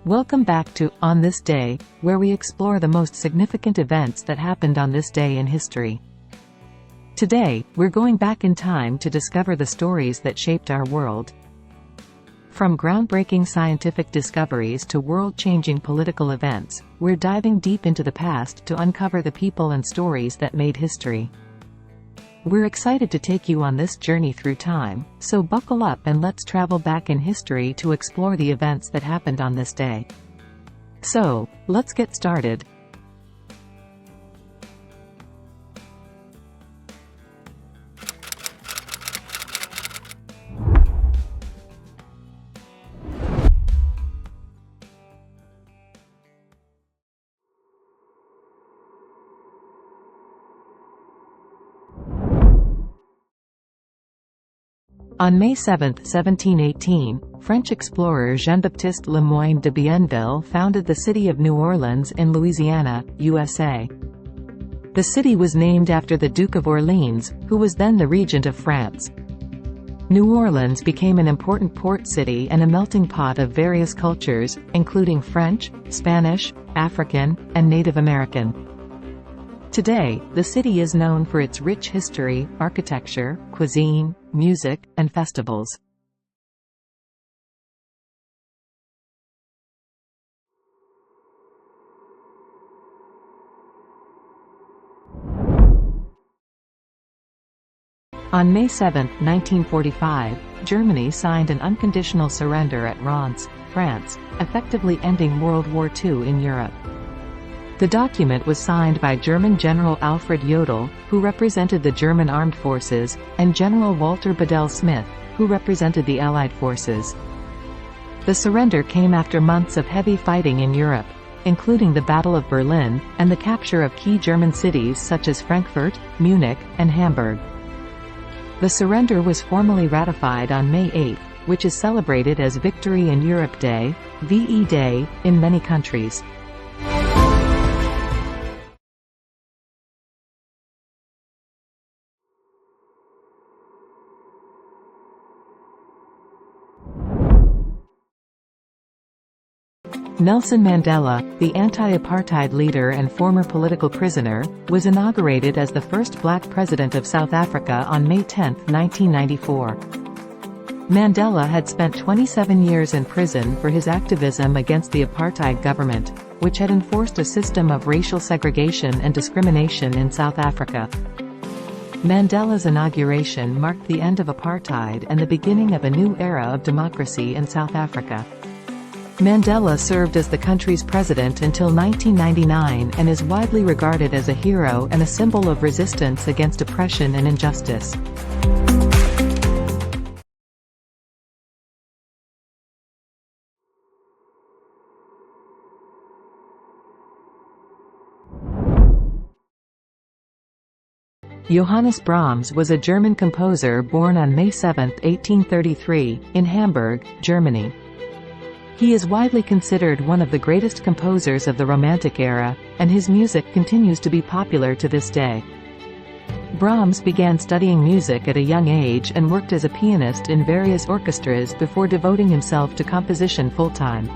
Welcome back to On This Day, where we explore the most significant events that happened on this day in history. Today, we're going back in time to discover the stories that shaped our world. From groundbreaking scientific discoveries to world-changing political events, we're diving deep into the past to uncover the people and stories that made history. We're excited to take you on this journey through time, so buckle up and let's travel back in history to explore the events that happened on this day. So, let's get started. On May 7, 1718, French explorer Jean-Baptiste Le Moyne de Bienville founded the city of New Orleans in Louisiana, USA. The city was named after the Duke of Orleans, who was then the regent of France. New Orleans became an important port city and a melting pot of various cultures, including French, Spanish, African, and Native American. Today, the city is known for its rich history, architecture, cuisine, music, and festivals. On May 7, 1945, Germany signed an unconditional surrender at Reims, France, effectively ending World War II in Europe. The document was signed by German General Alfred Jodl, who represented the German armed forces, and General Walter Bedell-Smith, who represented the Allied forces. The surrender came after months of heavy fighting in Europe, including the Battle of Berlin, and the capture of key German cities such as Frankfurt, Munich, and Hamburg. The surrender was formally ratified on May 8, which is celebrated as Victory in Europe Day, VE Day, in many countries. Nelson Mandela, the anti-apartheid leader and former political prisoner, was inaugurated as the first black president of South Africa on May 10, 1994. Mandela had spent 27 years in prison for his activism against the apartheid government, which had enforced a system of racial segregation and discrimination in South Africa. Mandela's inauguration marked the end of apartheid and the beginning of a new era of democracy in South Africa. Mandela served as the country's president until 1999 and is widely regarded as a hero and a symbol of resistance against oppression and injustice. Johannes Brahms was a German composer born on May 7, 1833, in Hamburg, Germany. He is widely considered one of the greatest composers of the Romantic era, and his music continues to be popular to this day. Brahms began studying music at a young age and worked as a pianist in various orchestras before devoting himself to composition full-time.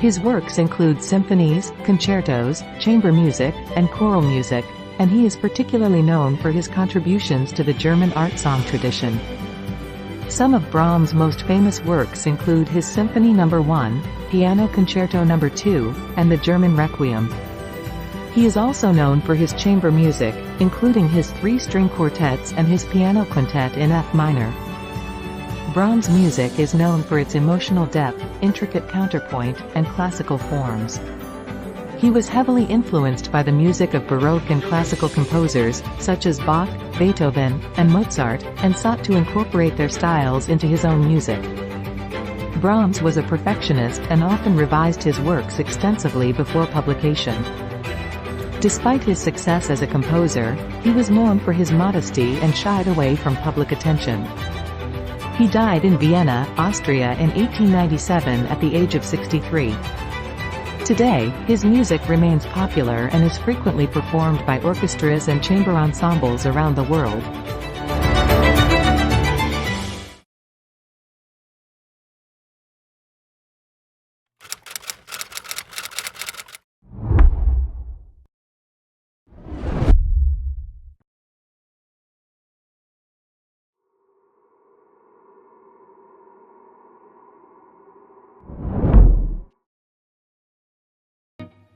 His works include symphonies, concertos, chamber music, and choral music, and he is particularly known for his contributions to the German art song tradition. Some of Brahms' most famous works include his Symphony No. 1, Piano Concerto No. 2, and the German Requiem. He is also known for his chamber music, including his 3-string quartets and his piano quintet in F minor. Brahms' music is known for its emotional depth, intricate counterpoint, and classical forms. He was heavily influenced by the music of Baroque and classical composers, such as Bach, Beethoven, and Mozart, and sought to incorporate their styles into his own music. Brahms was a perfectionist and often revised his works extensively before publication. Despite his success as a composer, he was known for his modesty and shied away from public attention. He died in Vienna, Austria in 1897 at the age of 63. Today, his music remains popular and is frequently performed by orchestras and chamber ensembles around the world.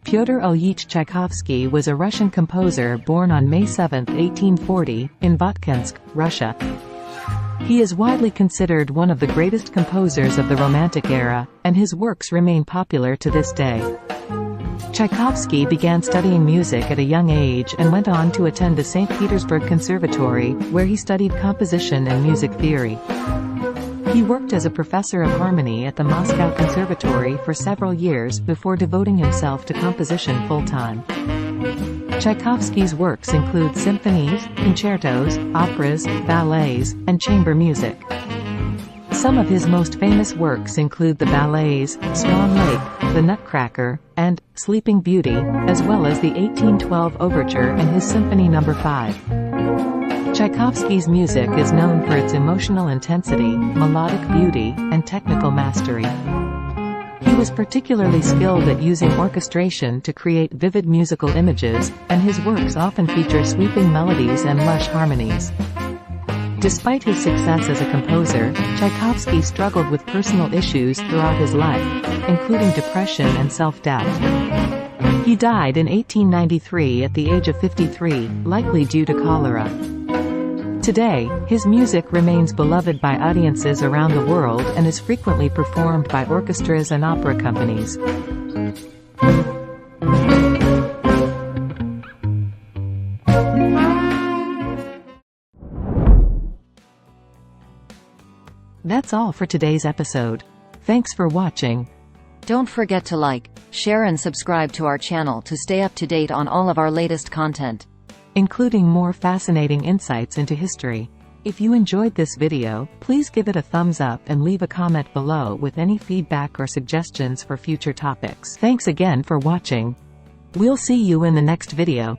Pyotr Ilyich Tchaikovsky was a Russian composer born on May 7, 1840, in Votkinsk, Russia. He is widely considered one of the greatest composers of the Romantic era, and his works remain popular to this day. Tchaikovsky began studying music at a young age and went on to attend the St. Petersburg Conservatory, where he studied composition and music theory. He worked as a professor of harmony at the Moscow Conservatory for several years before devoting himself to composition full-time. Tchaikovsky's works include symphonies, concertos, operas, ballets, and chamber music. Some of his most famous works include the ballets, Swan Lake, The Nutcracker, and Sleeping Beauty, as well as the 1812 Overture and his Symphony No. 5. Tchaikovsky's music is known for its emotional intensity, melodic beauty, and technical mastery. He was particularly skilled at using orchestration to create vivid musical images, and his works often feature sweeping melodies and lush harmonies. Despite his success as a composer, Tchaikovsky struggled with personal issues throughout his life, including depression and self-doubt. He died in 1893 at the age of 53, likely due to cholera. Today, his music remains beloved by audiences around the world and is frequently performed by orchestras and opera companies. That's all for today's episode. Thanks for watching. Don't forget to like, share and subscribe to our channel to stay up to date on all of our latest content, including more fascinating insights into history. If you enjoyed this video, please give it a thumbs up and leave a comment below with any feedback or suggestions for future topics. Thanks again for watching. We'll see you in the next video.